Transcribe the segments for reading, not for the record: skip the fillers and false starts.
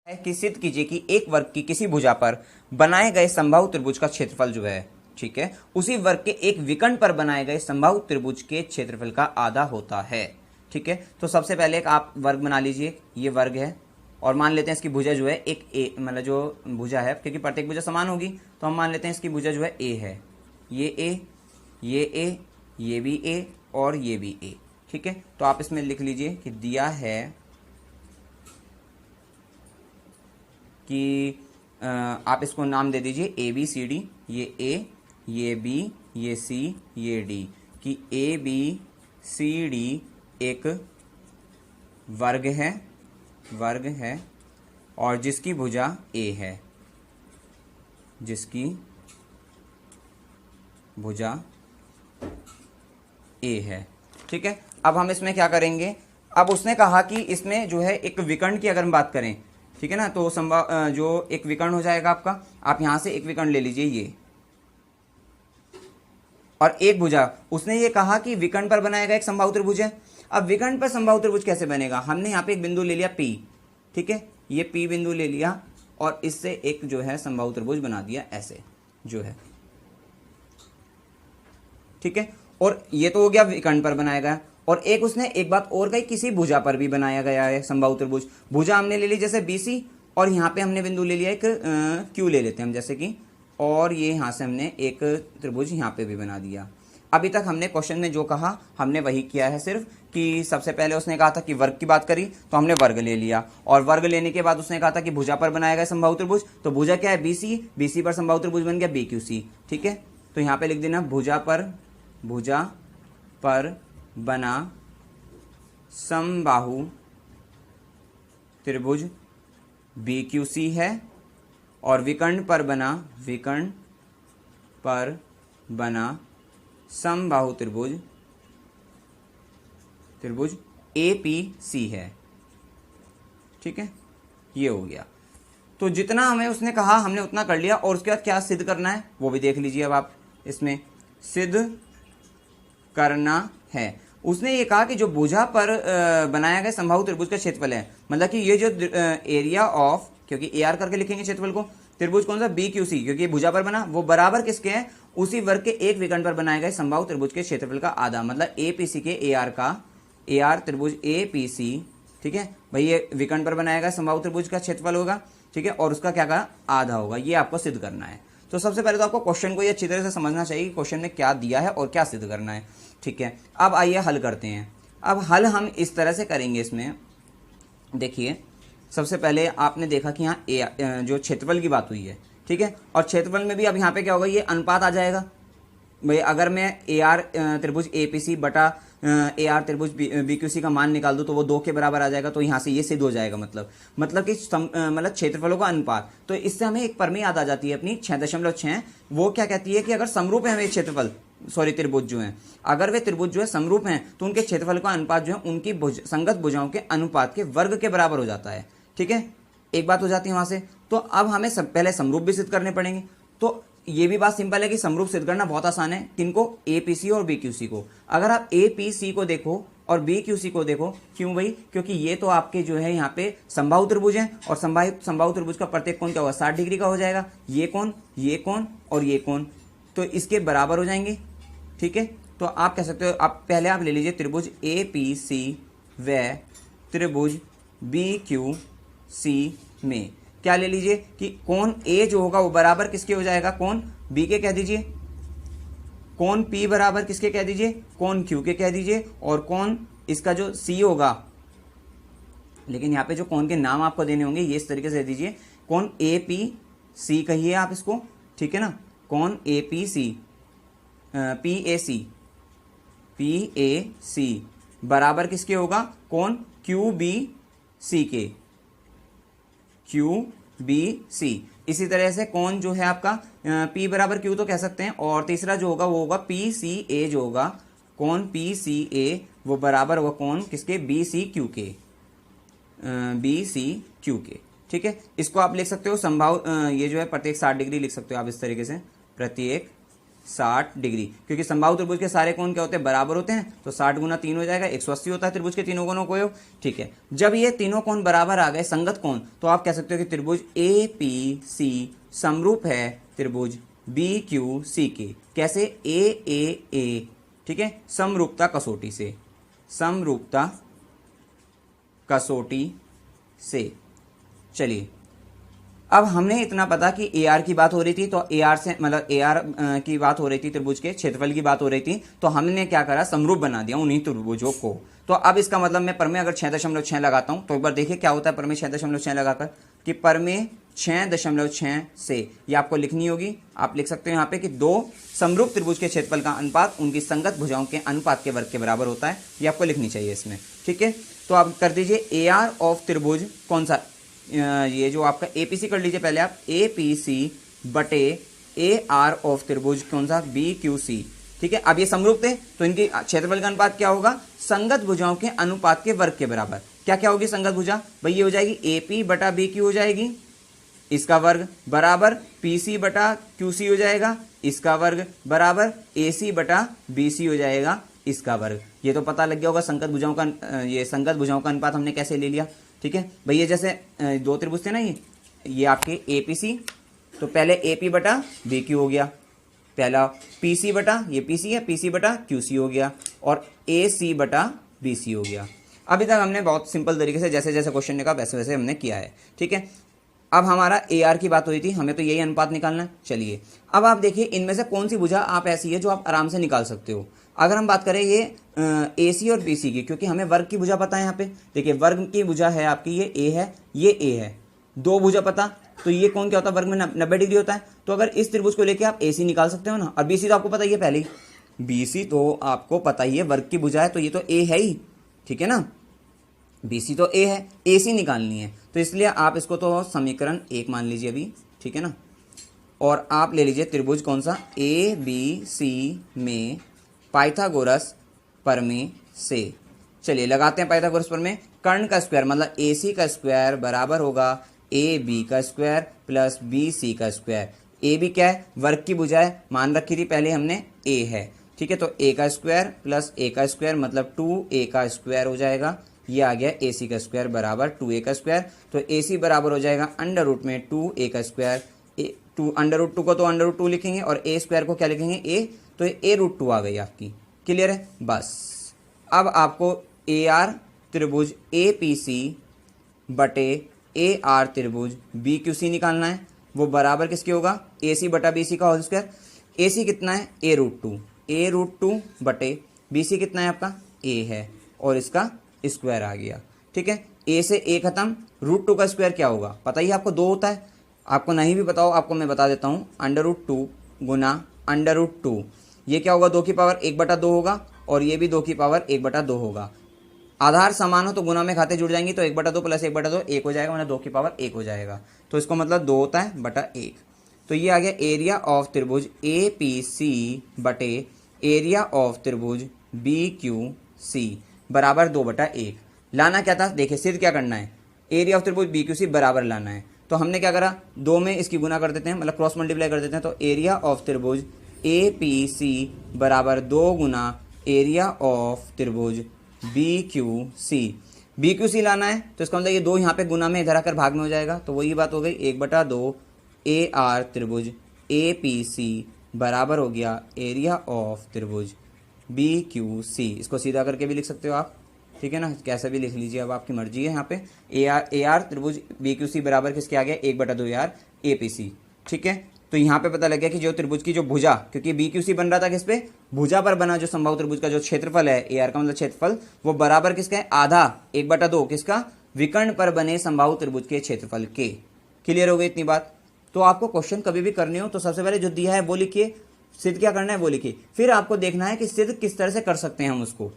है कि सिद्ध कीजिए कि एक वर्ग की किसी भुजा पर बनाए गए समबाहु त्रिभुज का क्षेत्रफल जो है, ठीक है, उसी वर्ग के एक विकर्ण पर बनाए गए समबाहु त्रिभुज के क्षेत्रफल का आधा होता है। ठीक है, तो सबसे पहले एक आप वर्ग बना लीजिए, ये वर्ग है और मान लेते हैं इसकी भुजा जो है एक ए, मतलब जो भुजा है, क्योंकि प्रत्येक भुजा समान होगी तो हम मान लेते हैं इसकी भुजा जो है ए है, ये ए, ये ए, ये भी ए और ये भी ए। ठीक है, तो आप इसमें लिख लीजिए कि दिया है कि आप इसको नाम दे दीजिए ए बी सी डी, ये ए, ये बी, ये सी, ये डी, कि ए बी सी डी एक वर्ग है और जिसकी भुजा ए है, जिसकी भुजा ए है। ठीक है, अब हम इसमें क्या करेंगे, अब उसने कहा कि इसमें जो है एक विकर्ण की अगर हम बात करें, ठीक है ना, तो जो एक विकर्ण हो जाएगा आपका, आप यहां से एक विकर्ण ले लीजिए ये, और एक भुजा, उसने ये कहा कि विकर्ण पर बनाएगा एक समबाहु त्रिभुज है। अब विकर्ण पर समबाहु त्रिभुज कैसे बनेगा, हमने यहाँ पे एक बिंदु ले लिया P, ठीक है, ये P बिंदु ले लिया और इससे एक जो है समबाहु त्रिभुज बना दिया ऐसे जो है। ठीक है, और ये तो हो गया विकर्ण पर बनाया गया, और एक उसने एक बात और कही, किसी भुजा पर भी बनाया गया है समबाहु त्रिभुज। भुजा हमने ले ली जैसे BC, और यहाँ पे हमने बिंदु ले लिया एक Q ले लेते हैं हम जैसे कि, और ये यहाँ से हमने एक त्रिभुज यहाँ पे भी बना दिया। अभी तक हमने क्वेश्चन में जो कहा हमने वही किया है, सिर्फ कि सबसे पहले उसने कहा था कि वर्ग की बात करी तो हमने वर्ग ले लिया, और वर्ग लेने के बाद उसने कहा था कि भुजा पर बनाया गया समबाहु त्रिभुज, तो भुजा क्या है BC, BC पर समबाहु त्रिभुज बन गया BQC। ठीक है, तो यहाँ पे लिख देना भुजा पर बना समबाहु त्रिभुज BQC है, और विकर्ण पर बना समबाहु त्रिभुज APC है। ठीक है, ये हो गया। तो जितना हमें उसने कहा हमने उतना कर लिया, और उसके बाद क्या सिद्ध करना है वो भी देख लीजिए। अब आप इसमें सिद्ध करना है, उसने ये कहा कि जो भुजा पर बनाया गया समबाहु त्रिभुज का क्षेत्रफल है, मतलब कि ये जो एरिया ऑफ, क्योंकि AR करके लिखेंगे क्षेत्रफल को, त्रिभुज कौन सा BQC, क्योंकि ये भुजा पर बना, वो बराबर किसके है, उसी वर्ग के एक विकर्ण पर बनाए गए समबाहु त्रिभुज के क्षेत्रफल का आधा, मतलब APC के AR त्रिभुज APC। ठीक है भाई, ये विकर्ण पर बनाया गया समबाहु त्रिभुज का क्षेत्रफल होगा, ठीक है, और उसका क्या कहा, आधा होगा। ये आपको सिद्ध करना है। तो सबसे पहले तो आपको क्वेश्चन को ये अच्छी तरह से समझना चाहिए कि क्वेश्चन में क्या दिया है और क्या सिद्ध करना है। ठीक है, अब आइए हल करते हैं। अब हल हम इस तरह से करेंगे, इसमें देखिए सबसे पहले आपने देखा कि यहाँ जो क्षेत्रफल की बात हुई है, ठीक है, और क्षेत्रफल में भी अब यहाँ पे क्या होगा, ये अनुपात आ जाएगा भाई। अगर मैं AR त्रिभुज APC बटा AR त्रिभुज BQC का मान निकाल दूं तो वो 2 के बराबर आ जाएगा, तो यहाँ से ये सिद्ध हो जाएगा। मतलब कि मतलब क्षेत्रफलों का अनुपात। तो इससे हमें एक प्रमेय याद आ जाती है अपनी 6.6, वो क्या कहती है कि अगर समरूप है हमें क्षेत्रफल, त्रिभुज जो है, अगर वे त्रिभुज जो है समरूप हैं तो उनके क्षेत्रफल का अनुपात जो है उनकी संगत भुजाओं के अनुपात के वर्ग के बराबर हो जाता है। ठीक है, एक बात हो जाती है वहां से। तो अब हमें पहले समरूप भी सिद्ध करने पड़ेंगे। तो ये भी बात सिंपल है कि समरूप सिद्ध करना बहुत आसान है। किनको, APC और BQC को। अगर आप APC को देखो और BQC को देखो, क्यों भाई, क्योंकि ये तो आपके जो है यहाँ पे समबाहु त्रिभुज है, और समबाहु त्रिभुज का प्रत्येक कोण क्या होगा, 60 डिग्री का हो जाएगा। ये कोण और ये कोण तो इसके बराबर हो जाएंगे। ठीक है, तो आप कह सकते हो, आप पहले आप ले लीजिए त्रिभुज APC व त्रिभुज BQC में क्या ले लीजिए कि कोण A जो होगा वो बराबर किसके हो जाएगा, कोण B के कह दीजिए, कोण P बराबर किसके कह दीजिए, कोण Q के कह दीजिए, और कोण इसका जो C होगा, लेकिन यहाँ पे जो कोण के नाम आपको देने होंगे ये इस तरीके से दे दीजिए, कोण APC कहिए आप इसको, ठीक है ना, कोण APC PAC बराबर किसके होगा, कोण QBC के, QBC। इसी तरह से कौन जो है आपका P बराबर Q तो कह सकते हैं, और तीसरा जो होगा वो होगा PCA, जो होगा कौन PCA वो बराबर होगा कौन किसके, BCQ के, BCQ के। ठीक है, इसको आप लिख सकते हो समबाहु, ये जो है प्रत्येक 60 डिग्री लिख सकते हो आप इस तरीके से, प्रत्येक 60 डिग्री, क्योंकि समबाहु त्रिभुज के सारे कोण क्या होते हैं, बराबर होते हैं। तो 60 गुना 3 हो जाएगा, 180 होता है त्रिभुज के तीनों कोणों को योग। ठीक है, जब ये तीनों कोण बराबर आ गए, संगत कोण, तो आप कह सकते हो कि त्रिभुज APC समरूप है त्रिभुज BQC के। कैसे? AAA, ठीक है, समरूपता कसौटी से, समरूपता कसौटी से। चलिए, अब हमने इतना पता कि AR की बात हो रही थी, तो AR से मतलब AR की बात हो रही थी, त्रिभुज के क्षेत्रफल की बात हो रही थी, तो हमने क्या करा, समरूप बना दिया उन्हीं त्रिभुजों को। तो अब इसका मतलब मैं प्रमेय अगर 6.6 लगाता हूं, तो एक बार देखिए क्या होता है प्रमेय 6.6 लगाकर, कि प्रमेय 6.6 से ये आपको लिखनी होगी। आप लिख सकते हो यहाँ पे कि दो समरूप त्रिभुज के क्षेत्रफल का अनुपात उनकी संगत भुजाओं के अनुपात के वर्ग के बराबर होता है। ये आपको लिखनी चाहिए इसमें। ठीक है, तो आप कर दीजिए AR ऑफ त्रिभुज कौन सा, ये जो आपका APC कर लीजिए पहले आप, APC बटे AR ऑफ त्रिभुज कौन सा, BQC। ठीक है, अब ये समरूप थे तो इनके क्षेत्रफल का अनुपात क्या होगा, संगत भुजाओं के अनुपात के वर्ग के बराबर। क्या क्या होगी संगत भुजा, भाई ये हो जाएगी AP बटा BQ हो जाएगी, इसका वर्ग बराबर PC बटा QC हो जाएगा, इसका वर्ग बराबर AC बटा BC हो जाएगा, इसका वर्ग। ये तो पता लग गया होगा संगत भुजाओं का, ये संगत भुजाओं का अनुपात हमने कैसे ले लिया। ठीक है भैया, जैसे दो त्रिभुज थे ना, ये आपके APC, तो पहले AP बटा BQ हो गया, पहला PC बटा, ये PC है, PC बटा QC हो गया, और AC बटा BC हो गया। अभी तक हमने बहुत सिंपल तरीके से जैसे जैसे क्वेश्चन ने कहा वैसे वैसे हमने किया है। ठीक है, अब हमारा AR की बात हुई थी, हमें तो यही अनुपात निकालना है। चलिए, अब आप देखिए इनमें से कौन सी भुजा आप ऐसी है जो आप आराम से निकाल सकते हो। अगर हम बात करें ये AC और BC की, क्योंकि हमें वर्ग की भुजा पता है। यहाँ पे देखिए वर्ग की भुजा है आपकी, ये A है, ये A है, दो भुजा पता, तो ये कौन क्या होता है, वर्ग में 90 डिग्री होता है। तो अगर इस त्रिभुज को लेके आप AC निकाल सकते हो ना, और BC तो आपको पता ही है पहले ही, BC तो आपको पता ही है वर्ग की भुजा है, तो ये तो A है ही। ठीक है ना, BC तो A है, AC निकालनी है, तो इसलिए आप इसको तो समीकरण 1 मान लीजिए अभी। ठीक है ना, और आप ले लीजिए त्रिभुज कौन सा, ABC में पाइथागोरस प्रमेय से। चलिए लगाते हैं पाइथागोरस प्रमेय। कर्ण का स्क्वायर मतलब AC का स्क्वायर बराबर होगा AB का स्क्वायर प्लस BC का स्क्वायर। AB क्या है, वर्ग की भुजा है, मान रखी थी पहले हमने A है। ठीक है, तो A का स्क्वायर प्लस A का स्क्वायर मतलब 2A का स्क्वायर हो जाएगा। ये आ गया AC का स्क्वायर बराबर 2A का स्क्वायर। तो AC बराबर हो जाएगा अंडर रूट में 2A का स्क्वायर, अंडर रूट 2 को तो अंडर रूट 2 लिखेंगे, और A स्क्वायर को क्या लिखेंगे, A, तो ये A√2 आ गई आपकी। क्लियर है, बस अब आपको AR त्रिभुज APC बटे AR त्रिभुज BQC निकालना है। वो बराबर किसके होगा, AC बटा BC का होल स्क्वायर। AC कितना है, A√2 बटे BC कितना है आपका, A है, और इसका स्क्वायर आ गया। ठीक है, A से A खत्म, √2 का स्क्वायर क्या होगा पता ही आपको, 2 होता है। आपको नहीं भी बताओ, आपको मैं बता देता हूँ, अंडर√2 गुना अंडर√2, ये क्या होगा, 2 की पावर 1/2 होगा, और ये भी 2 की पावर 1/2 होगा। आधार समान हो तो गुना में खाते जुड़ जाएंगी, तो 1/2 प्लस 1/2 1 हो जाएगा, मतलब 2 की पावर 1 हो जाएगा। तो इसको मतलब 2 होता है बटा 1। तो ये आ गया एरिया ऑफ त्रिभुज APC बटे एरिया ऑफ त्रिभुज BQC बराबर 2/1। लाना क्या था, देखिए सिद्ध क्या करना है, एरिया ऑफ त्रिभुज BQC बराबर लाना है। तो हमने क्या करा, 2 में इसकी गुना कर देते हैं, मतलब क्रॉस मल्टीप्लाई कर देते हैं। तो एरिया ऑफ त्रिभुज APC बराबर 2 गुना एरिया ऑफ त्रिभुज BQC। BQC लाना है, तो इसका मतलब ये 2 यहाँ पे गुना में इधर आकर भाग में हो जाएगा, तो वही बात हो गई 1/2 AR त्रिभुज APC बराबर हो गया एरिया ऑफ त्रिभुज BQC। इसको सीधा करके भी लिख सकते हो आप। ठीक है ना, कैसे भी लिख लीजिए, अब आपकी मर्जी है। यहाँ पे AR त्रिभुज BQC बराबर किसके आ गया, 1/2 AR APC। ठीक है, तो यहाँ पे पता लग गया कि जो त्रिभुज की जो भुजा, क्योंकि BQC बन रहा था किस पे, भुजा पर बना जो समबाहु त्रिभुज का जो क्षेत्रफल है, AR का मतलब क्षेत्रफल, वो बराबर किसका है, आधा 1/2 किसका, विकर्ण पर बने समबाहु त्रिभुज के क्षेत्रफल के। क्लियर हो गई इतनी बात। तो आपको क्वेश्चन कभी भी करने हो तो सबसे पहले जो दिया है वो लिखिए, सिद्ध क्या करना है वो लिखिए, फिर आपको देखना है कि सिद्ध किस तरह से कर सकते हैं हम उसको।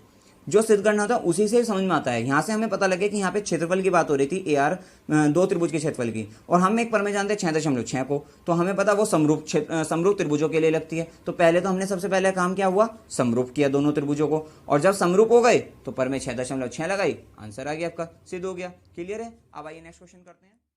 जो सिद्ध करना होता है उसी से समझ में आता है। यहाँ से हमें पता लगे कि यहाँ पे क्षेत्रफल की बात हो रही थी AR 2 त्रिभुज के क्षेत्रफल की, और हम एक प्रमेय जानते हैं 6.6 को, तो हमें पता वो समरूप त्रिभुजों के लिए लगती है। तो पहले तो हमने सबसे पहले काम क्या हुआ, समरूप किया दोनों त्रिभुजों को, और जब समरूप हो गए तो प्रमेय 6.6 लगाई, आंसर आ गया आपका, सिद्ध हो गया। क्लियर है, अब आइए नेक्स्ट क्वेश्चन करते हैं।